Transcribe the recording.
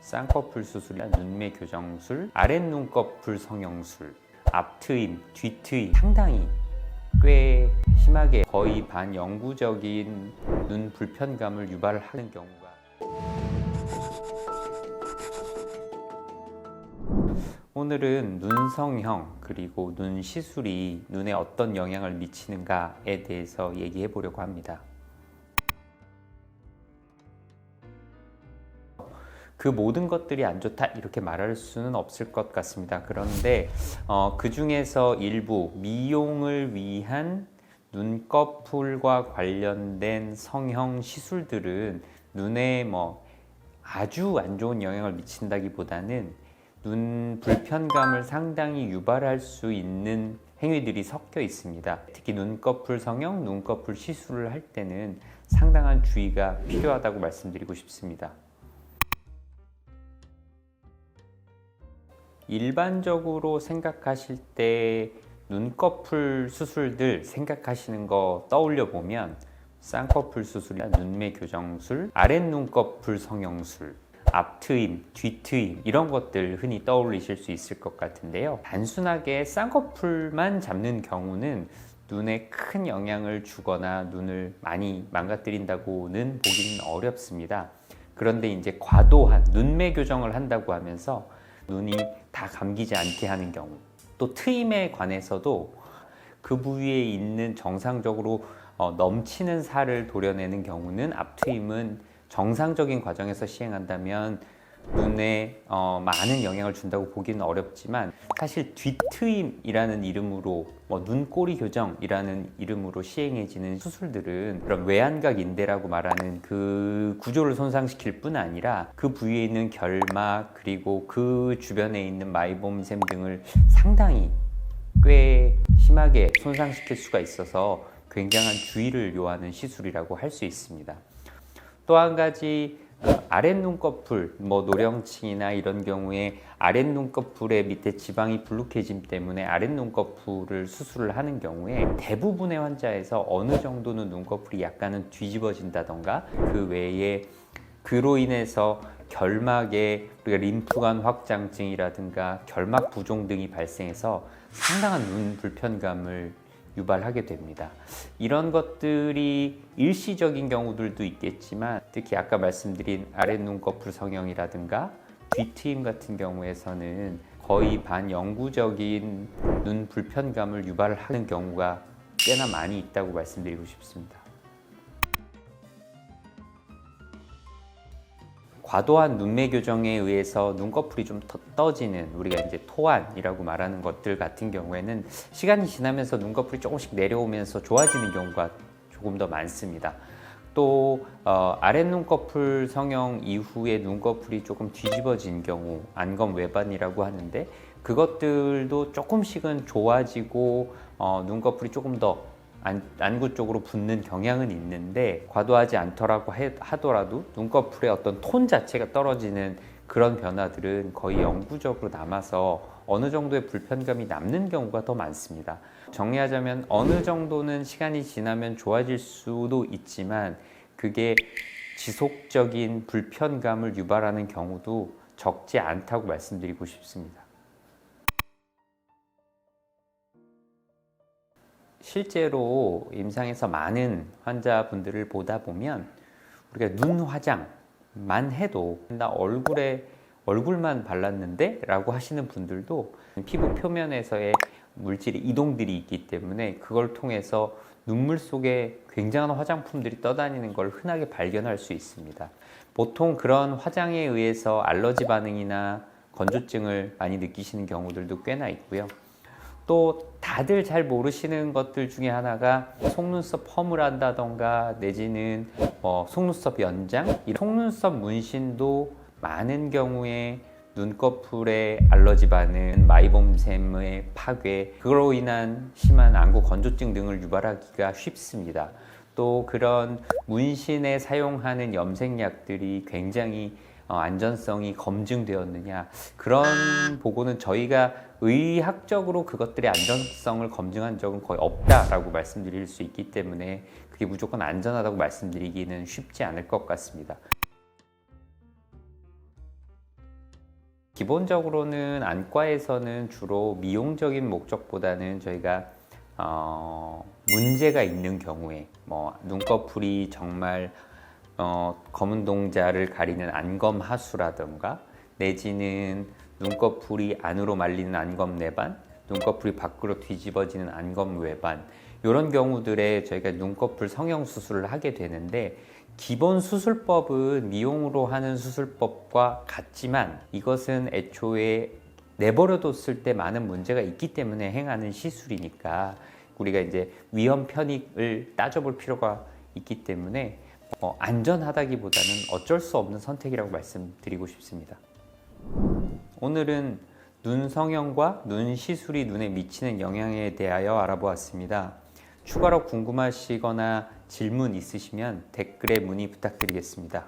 쌍꺼풀 수술이나 눈매 교정술, 아랫눈꺼풀 성형술, 앞트임, 뒤트임 상당히 꽤 심하게 거의 반영구적인 눈 불편감을 유발하는 경우가 오늘은 눈 성형 그리고 눈 시술이 눈에 어떤 영향을 미치는가에 대해서 얘기해 보려고 합니다. 그 모든 것들이 안 좋다 이렇게 말할 수는 없을 것 같습니다. 그런데 그 중에서 일부 미용을 위한 눈꺼풀과 관련된 성형 시술들은 눈에 아주 안 좋은 영향을 미친다기보다는 눈 불편감을 상당히 유발할 수 있는 행위들이 섞여 있습니다. 특히 눈꺼풀 성형, 눈꺼풀 시술을 할 때는 상당한 주의가 필요하다고 말씀드리고 싶습니다. 일반적으로 생각하실 때 눈꺼풀 수술들 생각하시는 거 떠올려 보면 쌍꺼풀 수술이나 눈매 교정술, 아랫눈꺼풀 성형술, 앞트임, 뒤트임 이런 것들 흔히 떠올리실 수 있을 것 같은데요. 단순하게 쌍꺼풀만 잡는 경우는 눈에 큰 영향을 주거나 눈을 많이 망가뜨린다고는 보기는 어렵습니다. 그런데 이제 과도한 눈매 교정을 한다고 하면서 눈이 다 감기지 않게 하는 경우, 또 트임에 관해서도 그 부위에 있는 정상적으로 넘치는 살을 도려내는 경우는 앞트임은 정상적인 과정에서 시행한다면 눈에 많은 영향을 준다고 보기는 어렵지만 사실 뒤트임이라는 이름으로 눈꼬리 교정이라는 이름으로 시행해지는 수술들은 그런 외안각 인대라고 말하는 그 구조를 손상시킬 뿐 아니라 그 부위에 있는 결막 그리고 그 주변에 있는 마이봄샘 등을 상당히 꽤 심하게 손상시킬 수가 있어서 굉장한 주의를 요하는 시술이라고 할 수 있습니다. 또 한 가지 아랫눈꺼풀, 노령층이나 이런 경우에 아랫눈꺼풀의 밑에 지방이 불룩해짐 때문에 아랫눈꺼풀을 수술을 하는 경우에 대부분의 환자에서 어느 정도는 눈꺼풀이 약간은 뒤집어진다던가 그 외에 그로 인해서 결막에 우리가 림프관 확장증이라든가 결막 부종 등이 발생해서 상당한 눈 불편감을 유발하게 됩니다. 이런 것들이 일시적인 경우들도 있겠지만 특히 아까 말씀드린 아랫눈꺼풀 성형이라든가 뒤트임 같은 경우에서는 거의 반영구적인 눈 불편감을 유발하는 경우가 꽤나 많이 있다고 말씀드리고 싶습니다. 과도한 눈매 교정에 의해서 눈꺼풀이 좀 떠지는 우리가 이제 토안이라고 말하는 것들 같은 경우에는 시간이 지나면서 눈꺼풀이 조금씩 내려오면서 좋아지는 경우가 조금 더 많습니다. 또 아랫눈꺼풀 성형 이후에 눈꺼풀이 조금 뒤집어진 경우 안검 외반이라고 하는데 그것들도 조금씩은 좋아지고 눈꺼풀이 조금 더 안구 쪽으로 붓는 경향은 있는데 과도하지 않더라고 하더라도 눈꺼풀의 어떤 톤 자체가 떨어지는 그런 변화들은 거의 영구적으로 남아서 어느 정도의 불편감이 남는 경우가 더 많습니다. 정리하자면 어느 정도는 시간이 지나면 좋아질 수도 있지만 그게 지속적인 불편감을 유발하는 경우도 적지 않다고 말씀드리고 싶습니다. 실제로 임상에서 많은 환자분들을 보다 보면 우리가 눈 화장만 해도 나 얼굴만 발랐는데? 라고 하시는 분들도 피부 표면에서의 물질의 이동들이 있기 때문에 그걸 통해서 눈물 속에 굉장한 화장품들이 떠다니는 걸 흔하게 발견할 수 있습니다. 보통 그런 화장에 의해서 알러지 반응이나 건조증을 많이 느끼시는 경우들도 꽤나 있고요. 또 다들 잘 모르시는 것들 중에 하나가 속눈썹 펌을 한다던가 내지는 속눈썹 연장, 이 속눈썹 문신도 많은 경우에 눈꺼풀의 알러지 반응, 마이봄샘의 파괴, 그로 인한 심한 안구 건조증 등을 유발하기가 쉽습니다. 또 그런 문신에 사용하는 염색약들이 굉장히 안전성이 검증되었느냐, 그런 보고는 저희가 의학적으로 그것들의 안전성을 검증한 적은 거의 없다라고 말씀드릴 수 있기 때문에 그게 무조건 안전하다고 말씀드리기는 쉽지 않을 것 같습니다. 기본적으로는 안과에서는 주로 미용적인 목적보다는 저희가 문제가 있는 경우에 뭐 눈꺼풀이 정말 검은 동자를 가리는 안검 하수라든가 내지는 눈꺼풀이 안으로 말리는 안검 내반, 눈꺼풀이 밖으로 뒤집어지는 안검 외반, 이런 경우들에 저희가 눈꺼풀 성형 수술을 하게 되는데, 기본 수술법은 미용으로 하는 수술법과 같지만 이것은 애초에 내버려 뒀을 때 많은 문제가 있기 때문에 행하는 시술이니까 우리가 이제 위험 편익을 따져볼 필요가 있기 때문에 안전하다기보다는 어쩔 수 없는 선택이라고 말씀드리고 싶습니다. 오늘은 눈 성형과 눈 시술이 눈에 미치는 영향에 대하여 알아보았습니다. 추가로 궁금하시거나 질문 있으시면 댓글에 문의 부탁드리겠습니다.